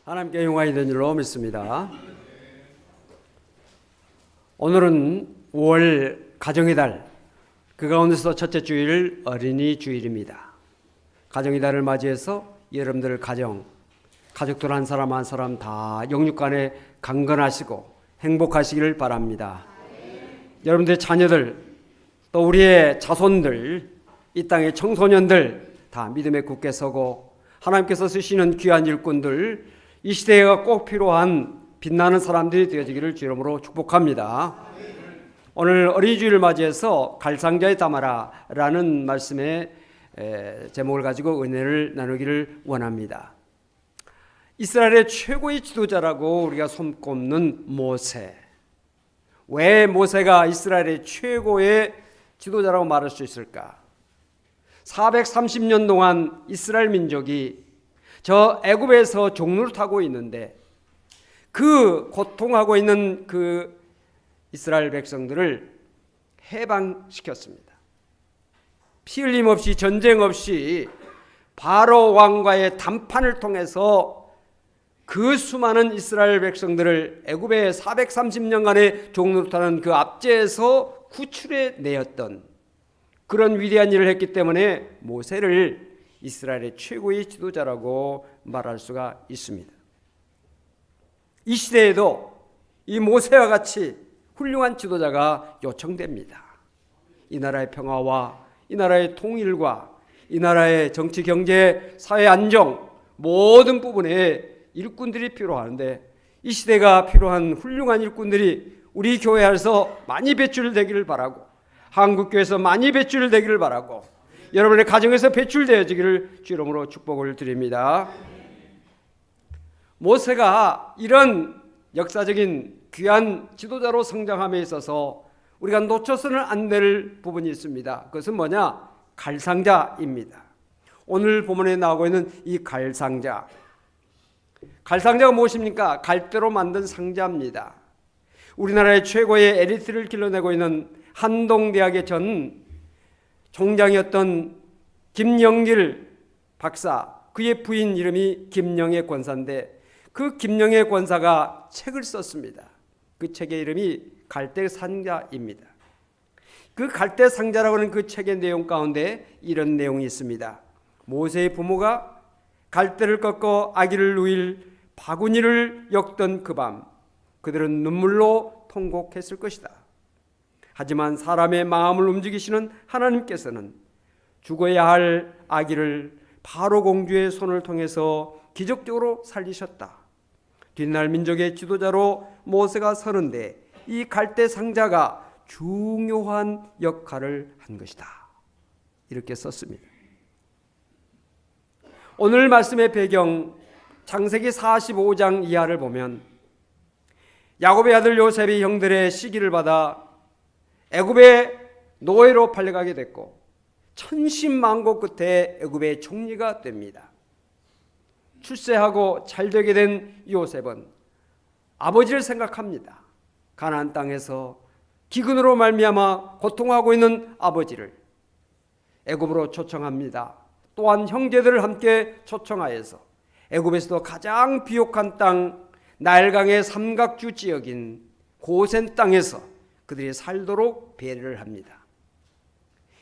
하나님께 영광이 된 줄로 믿습니다. 오늘은 5월 가정의 달, 그 가운데서 첫째 주일 어린이 주일입니다. 가정의 달을 맞이해서 여러분들 가족들 한 사람 한 사람 다 영육간에 강건하시고 행복하시기를 바랍니다. 여러분들의 자녀들, 또 우리의 자손들, 이 땅의 청소년들 다 믿음에 굳게 서고 하나님께서 쓰시는 귀한 일꾼들, 이 시대가 꼭 필요한 빛나는 사람들이 되어지기를 주 이름으로 축복합니다. 오늘 어린이 주일을 맞이해서 갈상자에 담아라 라는 말씀의 제목을 가지고 은혜를 나누기를 원합니다. 이스라엘의 최고의 지도자라고 우리가 손꼽는 모세. 왜 모세가 이스라엘의 최고의 지도자라고 말할 수 있을까? 430년 동안 이스라엘 민족이 저 애굽에서 종로를 타고 있는데 그 고통하고 있는 그 이스라엘 백성들을 해방시켰습니다. 피 흘림 없이 전쟁 없이 바로 왕과의 담판을 통해서 그 수많은 이스라엘 백성들을 애굽의 430년간의 종노릇하는 그 압제에서 구출해 내었던 그런 위대한 일을 했기 때문에 모세를 이스라엘의 최고의 지도자라고 말할 수가 있습니다. 이 시대에도 이 모세와 같이 훌륭한 지도자가 요청됩니다. 이 나라의 평화와 이 나라의 통일과 이 나라의 정치, 경제, 사회 안정 모든 부분에 일꾼들이 필요하는데 이 시대가 필요한 훌륭한 일꾼들이 우리 교회 안에서 많이 배출되기를 바라고 한국교회에서 많이 배출되기를 바라고 여러분의 가정에서 배출되어지기를 주 이름으로 축복을 드립니다. 모세가 이런 역사적인 귀한 지도자로 성장함에 있어서 우리가 놓쳐서는 안 될 부분이 있습니다. 그것은 뭐냐? 갈상자입니다. 오늘 본문에 나오고 있는 이 갈상자. 갈상자가 무엇입니까? 갈대로 만든 상자입니다. 우리나라의 최고의 엘리트를 길러내고 있는 한동대학의 전 총장이었던 김영길 박사, 그의 부인 이름이 김영애 권사인데 그 김영애 권사가 책을 썼습니다. 그 책의 이름이 갈대상자입니다. 그 갈대상자라고 하는 그 책의 내용 가운데 이런 내용이 있습니다. 모세의 부모가 갈대를 꺾어 아기를 누일 바구니를 엮던 그 밤 그들은 눈물로 통곡했을 것이다. 하지만 사람의 마음을 움직이시는 하나님께서는 죽어야 할 아기를 바로 공주의 손을 통해서 기적적으로 살리셨다. 뒷날 민족의 지도자로 모세가 서는데 이 갈대 상자가 중요한 역할을 한 것이다. 이렇게 썼습니다. 오늘 말씀의 배경 창세기 45장 이하를 보면 야곱의 아들 요셉이 형들의 시기를 받아 애굽의 노예로 팔려가게 됐고 천신만고 끝에 애굽의 총리가 됩니다. 출세하고 잘되게 된 요셉은 아버지를 생각합니다. 가나안 땅에서 기근으로 말미암아 고통하고 있는 아버지를 애굽으로 초청합니다. 또한 형제들을 함께 초청하여서 애굽에서도 가장 비옥한 땅 나일강의 삼각주 지역인 고센 땅에서 그들이 살도록 배려를 합니다.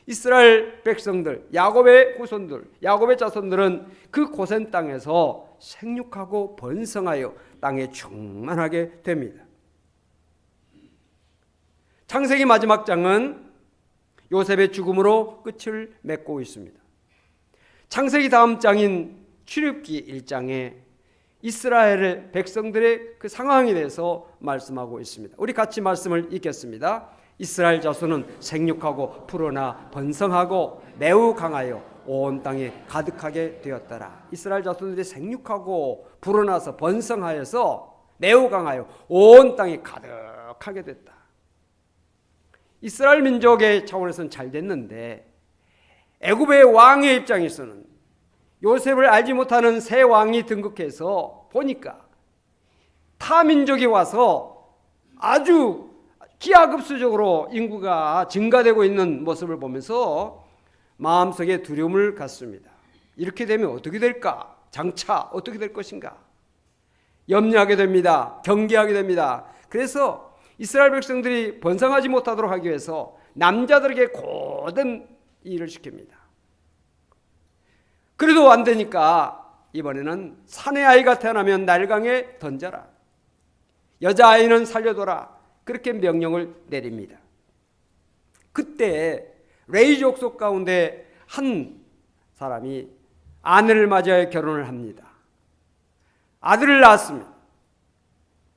이스라엘 백성들, 야곱의 후손들, 야곱의 자손들은 그 고센 땅에서 생육하고 번성하여 땅에 충만하게 됩니다. 창세기 마지막 장은 요셉의 죽음으로 끝을 맺고 있습니다. 창세기 다음 장인 출애굽기 1장에 이스라엘의 백성들의 그 상황에 대해서 말씀하고 있습니다. 우리 같이 말씀을 읽겠습니다. 이스라엘 자손은 생육하고 불어나 번성하고 매우 강하여 온 땅에 가득하게 되었더라. 이스라엘 자손들이 생육하고 불어나서 번성하여서 매우 강하여 온 땅에 가득하게 됐다. 이스라엘 민족의 차원에서는 잘 됐는데 애굽의 왕의 입장에서는 요셉을 알지 못하는 새 왕이 등극해서 보니까 타 민족이 와서 아주 기하급수적으로 인구가 증가되고 있는 모습을 보면서 마음속에 두려움을 갖습니다. 이렇게 되면 어떻게 될까? 장차 어떻게 될 것인가? 염려하게 됩니다. 경계하게 됩니다. 그래서 이스라엘 백성들이 번성하지 못하도록 하기 위해서 남자들에게 고된 일을 시킵니다. 그래도 안 되니까 이번에는 사내 아이가 태어나면 날강에 던져라. 여자아이는 살려둬라. 그렇게 명령을 내립니다. 그때 레위 족속 가운데 한 사람이 아내를 맞이하여 결혼을 합니다. 아들을 낳았습니다.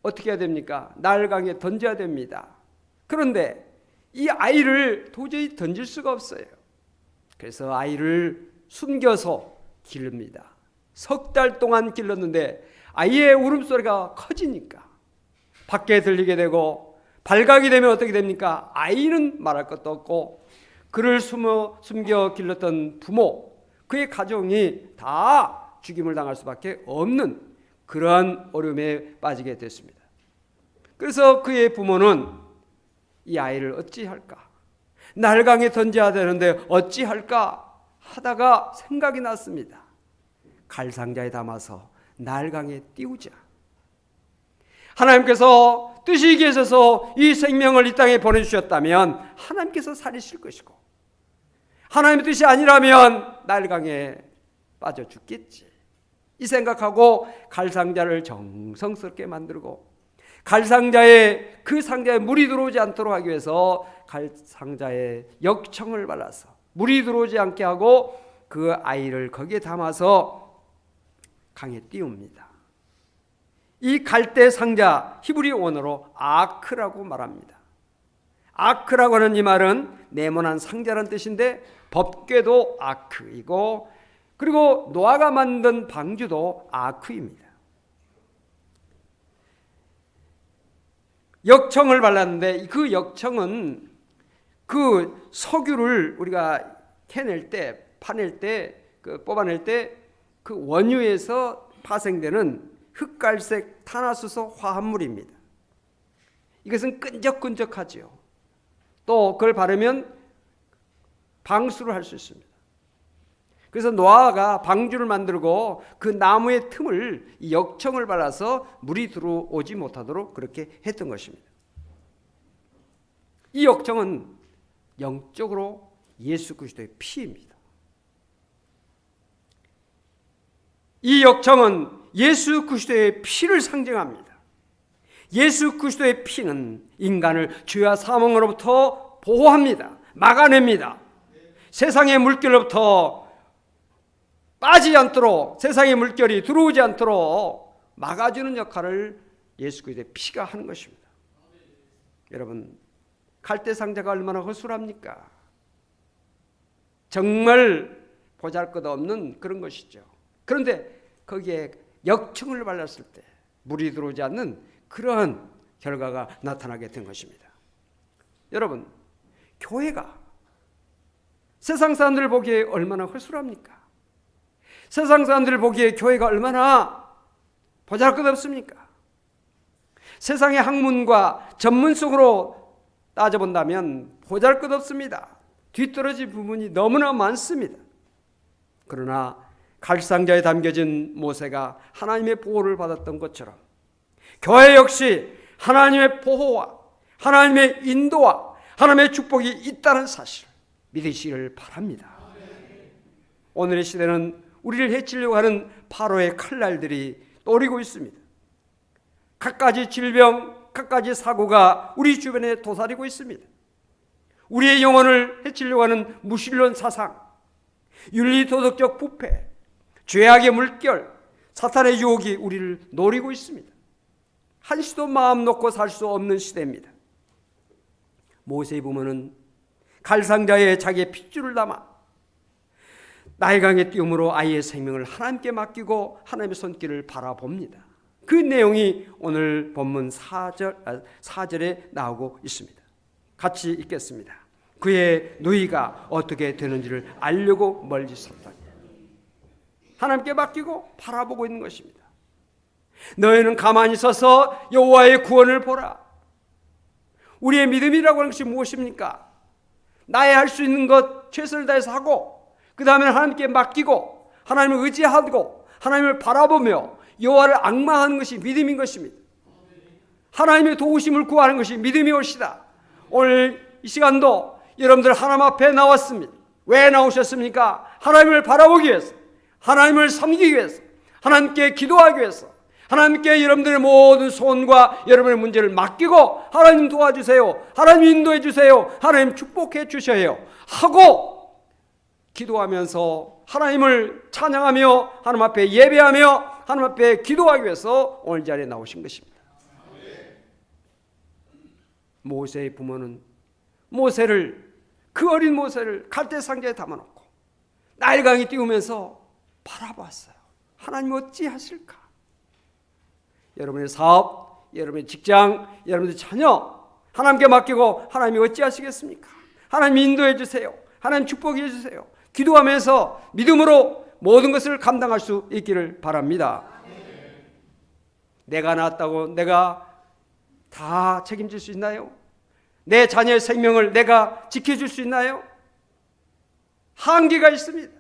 어떻게 해야 됩니까? 날강에 던져야 됩니다. 그런데 이 아이를 도저히 던질 수가 없어요. 그래서 아이를 숨겨서 기릅니다. 석 달 동안 길렀는데 아이의 울음소리가 커지니까 밖에 들리게 되고 발각이 되면 어떻게 됩니까? 아이는 말할 것도 없고 그를 숨겨 길렀던 부모, 그의 가정이 다 죽임을 당할 수밖에 없는 그러한 어려움에 빠지게 됐습니다. 그래서 그의 부모는 이 아이를 어찌할까? 날강에 던져야 되는데 어찌할까? 하다가 생각이 났습니다. 갈상자에 담아서 날강에 띄우자. 하나님께서 뜻이 계셔서 이 생명을 이 땅에 보내주셨다면 하나님께서 살리실 것이고, 하나님의 뜻이 아니라면 날강에 빠져 죽겠지. 이 생각하고 갈상자를 정성스럽게 만들고 갈상자에 그 상자에 물이 들어오지 않도록 하기 위해서 갈상자에 역청을 발라서 물이 들어오지 않게 하고 그 아이를 거기에 담아서 강에 띄웁니다. 이 갈대 상자 히브리 원어로 아크라고 말합니다. 아크라고 하는 이 말은 네모난 상자라는 뜻인데 법궤도 아크이고 그리고 노아가 만든 방주도 아크입니다. 역청을 발랐는데 그 역청은 그 석유를 우리가 캐낼 때, 파낼 때, 뽑아낼 때 그 원유에서 파생되는 흑갈색 탄화수소 화합물입니다. 이것은 끈적끈적하지요. 또 그걸 바르면 방수를 할 수 있습니다. 그래서 노아가 방주를 만들고 그 나무의 틈을 이 역청을 발라서 물이 들어오지 못하도록 그렇게 했던 것입니다. 이 역청은 영적으로 예수 그리스도의 피입니다. 이 역청은 예수 그리스도의 피를 상징합니다. 예수 그리스도의 피는 인간을 죄와 사망으로부터 보호합니다. 막아냅니다. 세상의 물결로부터 빠지지 않도록, 세상의 물결이 들어오지 않도록 막아주는 역할을 예수 그리스도의 피가 하는 것입니다. 여러분, 갈대 상자가 얼마나 허술합니까? 정말 보잘것없는 그런 것이죠. 그런데 거기에 역청을 발랐을 때 물이 들어오지 않는 그러한 결과가 나타나게 된 것입니다. 여러분, 교회가 세상 사람들 보기에 얼마나 허술합니까? 세상 사람들 보기에 교회가 얼마나 보잘것없습니까? 세상의 학문과 전문 속으로 따져본다면 보잘것없습니다. 뒤떨어진 부분이 너무나 많습니다. 그러나 갈상자에 담겨진 모세가 하나님의 보호를 받았던 것처럼 교회 역시 하나님의 보호와 하나님의 인도와 하나님의 축복이 있다는 사실을 믿으시기를 바랍니다. 오늘의 시대는 우리를 해치려고 하는 바로의 칼날들이 노리고 있습니다. 갖가지 질병, 갖가지 사고가 우리 주변에 도사리고 있습니다. 우리의 영혼을 해치려고 하는 무신론 사상, 윤리도덕적 부패, 죄악의 물결, 사탄의 유혹이 우리를 노리고 있습니다. 한시도 마음 놓고 살 수 없는 시대입니다. 모세의 부모는 갈상자에 자기의 핏줄을 담아 나일강의 띄움으로 아이의 생명을 하나님께 맡기고 하나님의 손길을 바라봅니다. 그 내용이 오늘 본문 4절에 나오고 있습니다. 같이 읽겠습니다. 그의 누이가 어떻게 되는지를 알려고 멀리 섰더니. 하나님께 맡기고 바라보고 있는 것입니다. 너희는 가만히 서서 여호와의 구원을 보라. 우리의 믿음이라고 하는 것이 무엇입니까? 나의 할 수 있는 것 최선을 다해서 하고 그 다음에 하나님께 맡기고 하나님을 의지하고 하나님을 바라보며 여호와를 앙망하는 것이 믿음인 것입니다. 하나님의 도우심을 구하는 것이 믿음이 옳시다. 오늘 이 시간도 여러분들 하나님 앞에 나왔습니다. 왜 나오셨습니까? 하나님을 바라보기 위해서, 하나님을 섬기기 위해서, 하나님께 기도하기 위해서, 하나님께 여러분들의 모든 소원과 여러분의 문제를 맡기고 하나님 도와주세요, 하나님 인도해 주세요, 하나님 축복해 주셔요 하고 기도하면서 하나님을 찬양하며 하나님 앞에 예배하며 하나님 앞에 기도하기 위해서 오늘 자리에 나오신 것입니다. 모세의 부모는 그 어린 모세를 갈대 상자에 담아놓고 나일강이 띄우면서 바라보았어요. 하나님 어찌 하실까? 여러분의 사업, 여러분의 직장, 여러분의 자녀 하나님께 맡기고 하나님이 어찌 하시겠습니까? 하나님 인도해 주세요, 하나님 축복해 주세요. 기도하면서 믿음으로 모든 것을 감당할 수 있기를 바랍니다. 내가 낳았다고 내가 다 책임질 수 있나요? 내 자녀의 생명을 내가 지켜줄 수 있나요? 한계가 있습니다.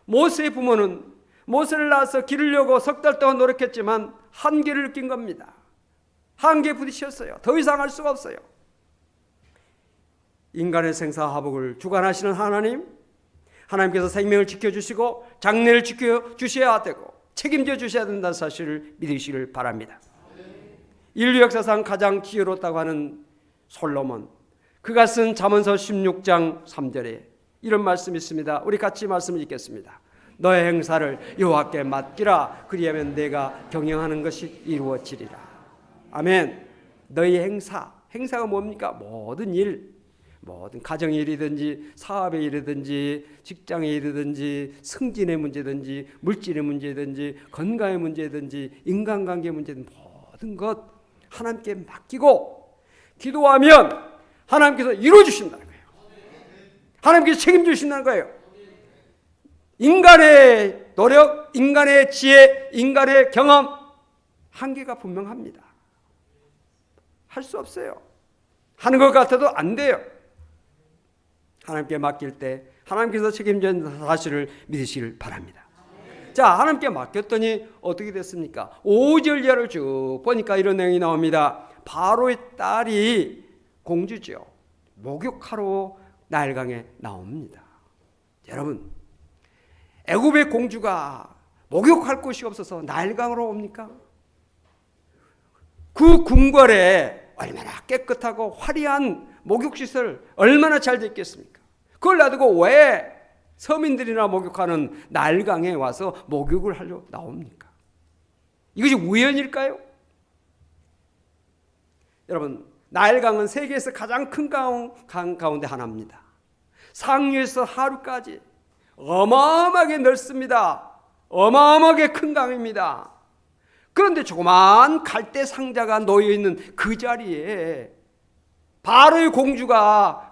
모세의 부모는 모세를 낳아서 기르려고 석 달 동안 노력했지만 한계를 느낀 겁니다. 한계에 부딪혔어요. 더 이상 할 수가 없어요. 인간의 생사화복을 주관하시는 하나님께서 생명을 지켜주시고 장래를 지켜주셔야 되고 책임져 주셔야 된다는 사실을 믿으시길 바랍니다. 인류 역사상 가장 지혜롭다고 하는 솔로몬, 그가 쓴 잠언서 16장 3절에 이런 말씀이 있습니다. 우리 같이 말씀을 읽겠습니다. 너의 행사를 여호와께 맡기라. 그리하면 내가 경영하는 것이 이루어지리라. 아멘. 너의 행사가 뭡니까? 모든 일, 모든 가정의 일이든지 사업의 일이든지 직장의 일이든지 승진의 문제든지 물질의 문제든지 건강의 문제든지 인간관계의 문제든 모든 것 하나님께 맡기고 기도하면 하나님께서 이루어주신다는 거예요. 하나님께서 책임주신다는 거예요. 인간의 노력, 인간의 지혜, 인간의 경험 한계가 분명합니다. 할 수 없어요. 하는 것 같아도 안 돼요. 하나님께 맡길 때 하나님께서 책임진 사실을 믿으시길 바랍니다. 자, 하나님께 맡겼더니 어떻게 됐습니까? 5절 이하를 쭉 보니까 이런 내용이 나옵니다. 바로의 딸이 공주죠. 목욕하러 나일강에 나옵니다. 여러분, 애굽의 공주가 목욕할 곳이 없어서 나일강으로 옵니까? 그 궁궐에 얼마나 깨끗하고 화려한 목욕시설 얼마나 잘 됐겠습니까? 그걸 놔두고 왜 서민들이나 목욕하는 나일강에 와서 목욕을 하려 나옵니까? 이것이 우연일까요? 여러분, 나일강은 세계에서 가장 큰 강 가운데 하나입니다. 상류에서 하류까지 어마어마하게 넓습니다. 어마어마하게 큰 강입니다. 그런데 조그만 갈대 상자가 놓여있는 그 자리에 바로의 공주가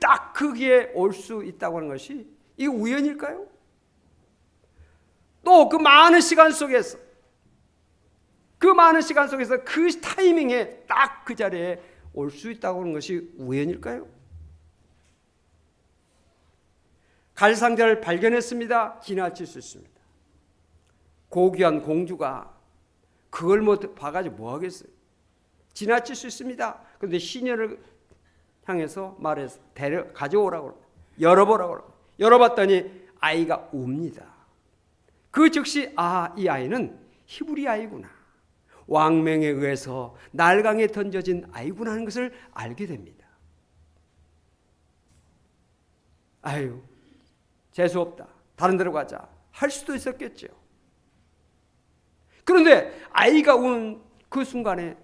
딱 거기에 올 수 있다고 하는 것이 이게 우연일까요? 또 그 많은 시간 속에서 그 타이밍에 딱 그 자리에 올 수 있다고 하는 것이 우연일까요? 갈상자를 발견했습니다. 지나칠 수 있습니다. 고귀한 공주가 그걸 봐가지고 뭐 하겠어요? 지나칠 수 있습니다. 그런데 시녀를 향해서 말해서 가져오라고 열어보라고 열어봤더니 아이가 웁니다. 그 즉시 이 아이는 히브리 아이구나, 왕명에 의해서 나일강에 던져진 아이구나 하는 것을 알게 됩니다. 아유, 재수없다, 다른 데로 가자 할 수도 있었겠죠. 그런데 아이가 우는 그 순간에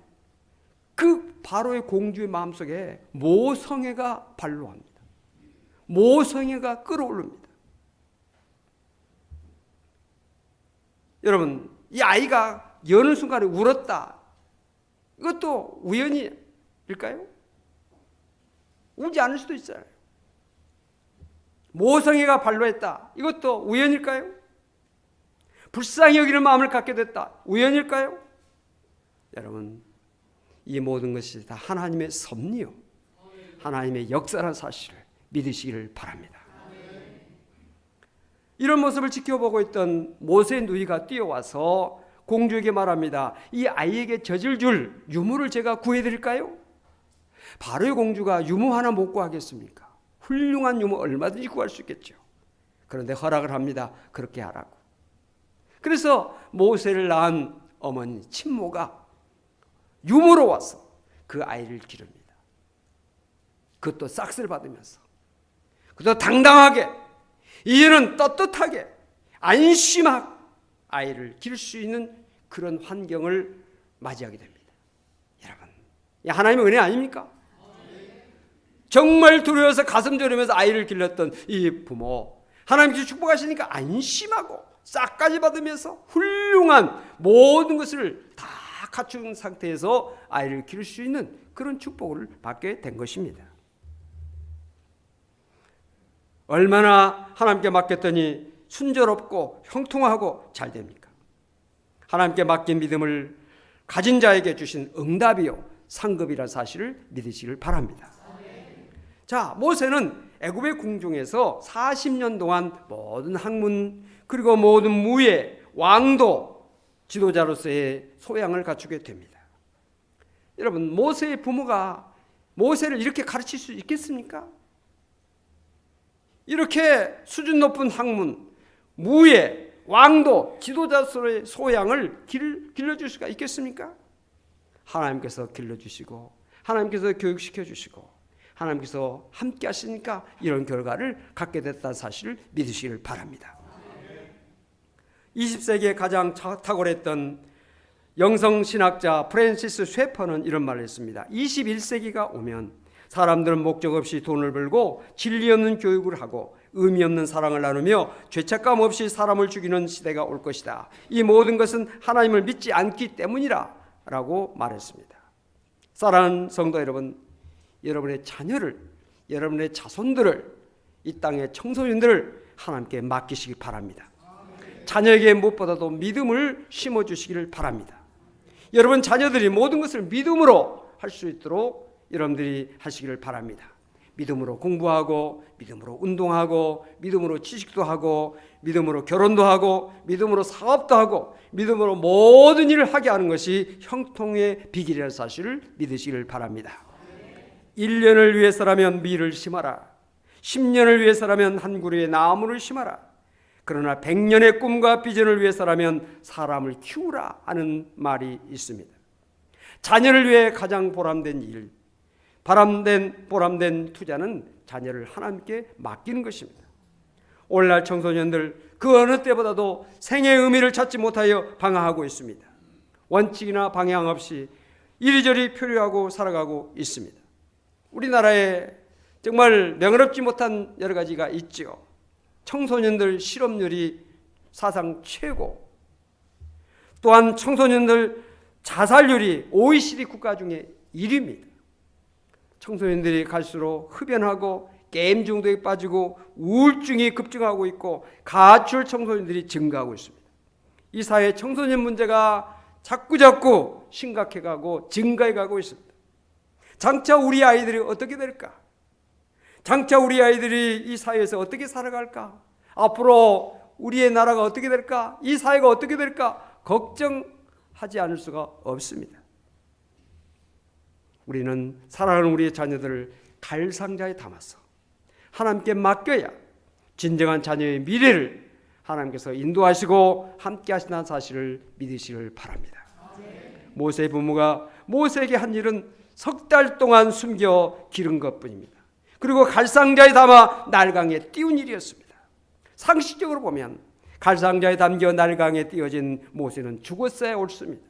그 바로의 공주의 마음속에 모성애가 발로합니다. 모성애가 끌어오릅니다. 여러분, 이 아이가 여는 순간에 울었다. 이것도 우연일까요? 울지 않을 수도 있어요. 모성애가 발로했다. 이것도 우연일까요? 불쌍히 여기는 마음을 갖게 됐다. 우연일까요? 여러분, 이 모든 것이 다 하나님의 섭리요, 하나님의 역사라는 사실을 믿으시기를 바랍니다. 이런 모습을 지켜보고 있던 모세의 누이가 뛰어와서 공주에게 말합니다. 이 아이에게 젖을 줄 유모를 제가 구해드릴까요? 바로의 공주가 유모 하나 못 구하겠습니까? 훌륭한 유모 얼마든지 구할 수 있겠죠. 그런데 허락을 합니다. 그렇게 하라고. 그래서 모세를 낳은 어머니 친모가 유모로 와서 그 아이를 기릅니다. 그것도 싹쓸 받으면서, 그것도 당당하게, 이제는 떳떳하게 안심하고 아이를 기를 수 있는 그런 환경을 맞이하게 됩니다. 여러분, 이 하나님의 은혜 아닙니까? 정말 두려워서 가슴 졸이면서 아이를 길렀던 이 부모, 하나님께서 축복하시니까 안심하고 싹까지 받으면서 훌륭한 모든 것을 다 갖춘 상태에서 아이를 기를 수 있는 그런 축복을 받게 된 것입니다. 얼마나 하나님께 맡겼더니 순조롭고 형통하고 잘 됩니까? 하나님께 맡긴 믿음을 가진 자에게 주신 응답이요 상급이라는 사실을 믿으시길 바랍니다. 자, 모세는 애굽의 궁중에서 40년 동안 모든 학문 그리고 모든 무예, 왕도, 지도자로서의 소양을 갖추게 됩니다. 여러분, 모세의 부모가 모세를 이렇게 가르칠 수 있겠습니까? 이렇게 수준 높은 학문, 무예, 왕도, 지도자로서의 소양을 길러줄 수가 있겠습니까? 하나님께서 길러주시고 하나님께서 교육시켜주시고 하나님께서 함께 하시니까 이런 결과를 갖게 됐다는 사실을 믿으시길 바랍니다. 20세기에 가장 탁월했던 영성신학자 프랜시스 쉐퍼는 이런 말을 했습니다. 21세기가 오면 사람들은 목적 없이 돈을 벌고 진리 없는 교육을 하고 의미 없는 사랑을 나누며 죄책감 없이 사람을 죽이는 시대가 올 것이다. 이 모든 것은 하나님을 믿지 않기 때문이라 라고 말했습니다. 사랑하는 성도 여러분, 여러분의 자녀를, 여러분의 자손들을, 이 땅의 청소년들을 하나님께 맡기시기 바랍니다. 자녀에게 무엇보다도 믿음을 심어주시기를 바랍니다. 여러분 자녀들이 모든 것을 믿음으로 할 수 있도록 여러분들이 하시기를 바랍니다. 믿음으로 공부하고, 믿음으로 운동하고, 믿음으로 취직도 하고, 믿음으로 결혼도 하고, 믿음으로 사업도 하고, 믿음으로 모든 일을 하게 하는 것이 형통의 비결이라는 사실을 믿으시기를 바랍니다. 1년을 위해서라면 밀을 심어라. 10년을 위해서라면 한 그루의 나무를 심어라. 그러나 100년의 꿈과 비전을 위해서라면 사람을 키우라 하는 말이 있습니다. 자녀를 위해 가장 보람된 일, 보람된 투자는 자녀를 하나님께 맡기는 것입니다. 오늘날 청소년들 그 어느 때보다도 생애의 의미를 찾지 못하여 방황하고 있습니다. 원칙이나 방향 없이 이리저리 표류하고 살아가고 있습니다. 우리나라에 정말 명예롭지 못한 여러 가지가 있죠. 청소년들 실업률이 사상 최고, 또한 청소년들 자살률이 OECD 국가 중에 1위입니다. 청소년들이 갈수록 흡연하고 게임 중독에 빠지고 우울증이 급증하고 있고 가출 청소년들이 증가하고 있습니다. 이 사회 청소년 문제가 자꾸자꾸 심각해가고 증가해가고 있습니다. 장차 우리 아이들이 어떻게 될까? 장차 우리 아이들이 이 사회에서 어떻게 살아갈까? 앞으로 우리의 나라가 어떻게 될까? 이 사회가 어떻게 될까? 걱정하지 않을 수가 없습니다. 우리는 사랑하는 우리의 자녀들을 갈상자에 담아서 하나님께 맡겨야 진정한 자녀의 미래를 하나님께서 인도하시고 함께 하신다는 사실을 믿으시길 바랍니다. 모세의 부모가 모세에게 한 일은 석 달 동안 숨겨 기른 것뿐입니다. 그리고 갈상자에 담아 날강에 띄운 일이었습니다. 상식적으로 보면 갈상자에 담겨 날강에 띄어진 모세는 죽었어야 옳습니다.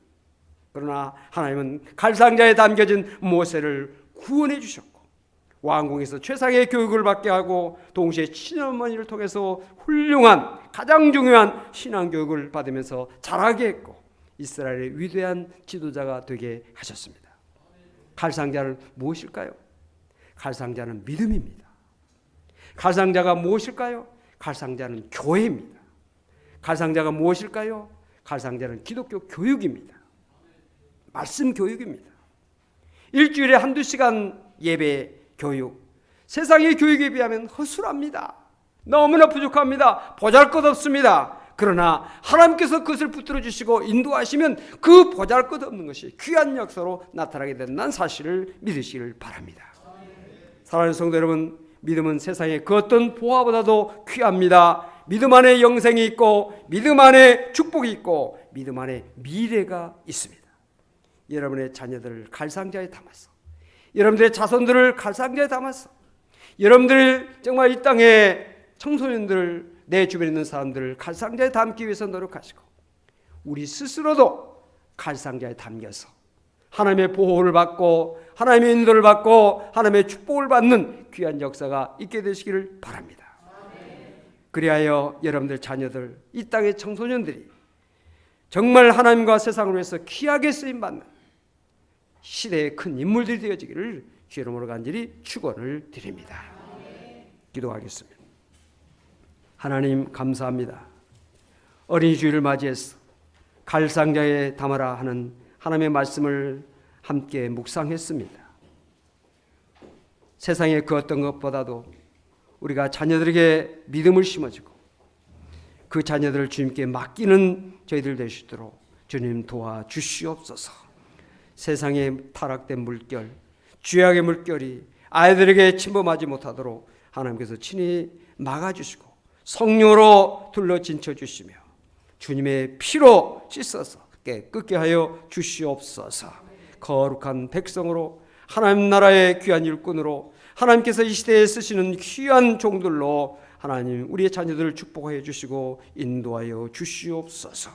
그러나 하나님은 갈상자에 담겨진 모세를 구원해 주셨고 왕궁에서 최상의 교육을 받게 하고 동시에 친어머니를 통해서 훌륭한 가장 중요한 신앙교육을 받으면서 자라게 했고 이스라엘의 위대한 지도자가 되게 하셨습니다. 갈상자는 무엇일까요? 갈상자는 믿음입니다. 갈상자가 무엇일까요? 갈상자는 교회입니다. 갈상자가 무엇일까요? 갈상자는 기독교 교육입니다. 말씀 교육입니다. 일주일에 한두 시간 예배 교육, 세상의 교육에 비하면 허술합니다. 너무나 부족합니다. 보잘것없습니다. 그러나 하나님께서 그것을 붙들어 주시고 인도하시면 그 보잘것없는 것이 귀한 역사로 나타나게 된다는 사실을 믿으시길 바랍니다. 사랑하는 성도 여러분, 믿음은 세상의 그 어떤 보화보다도 귀합니다. 믿음 안에 영생이 있고, 믿음 안에 축복이 있고, 믿음 안에 미래가 있습니다. 여러분의 자녀들을 갈상자에 담아서, 여러분들의 자손들을 갈상자에 담아서, 여러분들 정말 이 땅에 청소년들, 내 주변에 있는 사람들을 갈상자에 담기 위해서 노력하시고, 우리 스스로도 갈상자에 담겨서 하나님의 보호를 받고 하나님의 인도를 받고 하나님의 축복을 받는 귀한 역사가 있게 되시기를 바랍니다. 그리하여 여러분들 자녀들, 이 땅의 청소년들이 정말 하나님과 세상을 위해서 귀하게 쓰임받는 시대의 큰 인물들이 되어지기를 주의 이름으로 간절히 축원을 드립니다. 기도하겠습니다. 하나님 감사합니다. 어린이 주일을 맞이해서 갈상자에 담아라 하는 하나님의 말씀을 함께 묵상했습니다. 세상의 그 어떤 것보다도 우리가 자녀들에게 믿음을 심어주고 그 자녀들을 주님께 맡기는 저희들 될 수 있도록 주님 도와주시옵소서. 세상의 타락된 물결, 죄악의 물결이 아이들에게 침범하지 못하도록 하나님께서 친히 막아주시고 성령으로 둘러 진쳐주시며 주님의 피로 씻어서 깨끗게 하여 주시옵소서. 거룩한 백성으로 하나님 나라의 귀한 일꾼으로 하나님께서 이 시대에 쓰시는 귀한 종들로 하나님 우리의 자녀들을 축복하여 주시고 인도하여 주시옵소서.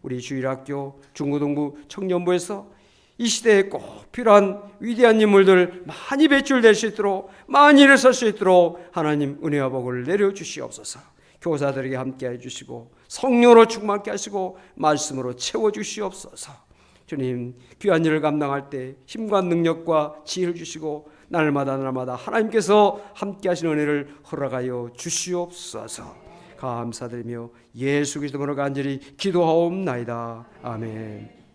우리 주일학교 중고등부 청년부에서 이 시대에 꼭 필요한 위대한 인물들 많이 배출될 수 있도록 많이 일어설 수 있도록 하나님 은혜와 복을 내려주시옵소서. 교사들에게 함께해 주시고 성령으로 충만케 하시고 말씀으로 채워주시옵소서. 주님 귀한 일을 감당할 때 힘과 능력과 지혜를 주시고 날마다 하나님께서 함께 하시는 은혜를 허락하여 주시옵소서. 감사드리며 예수 그리스도로 간절히 기도하옵나이다. 아멘.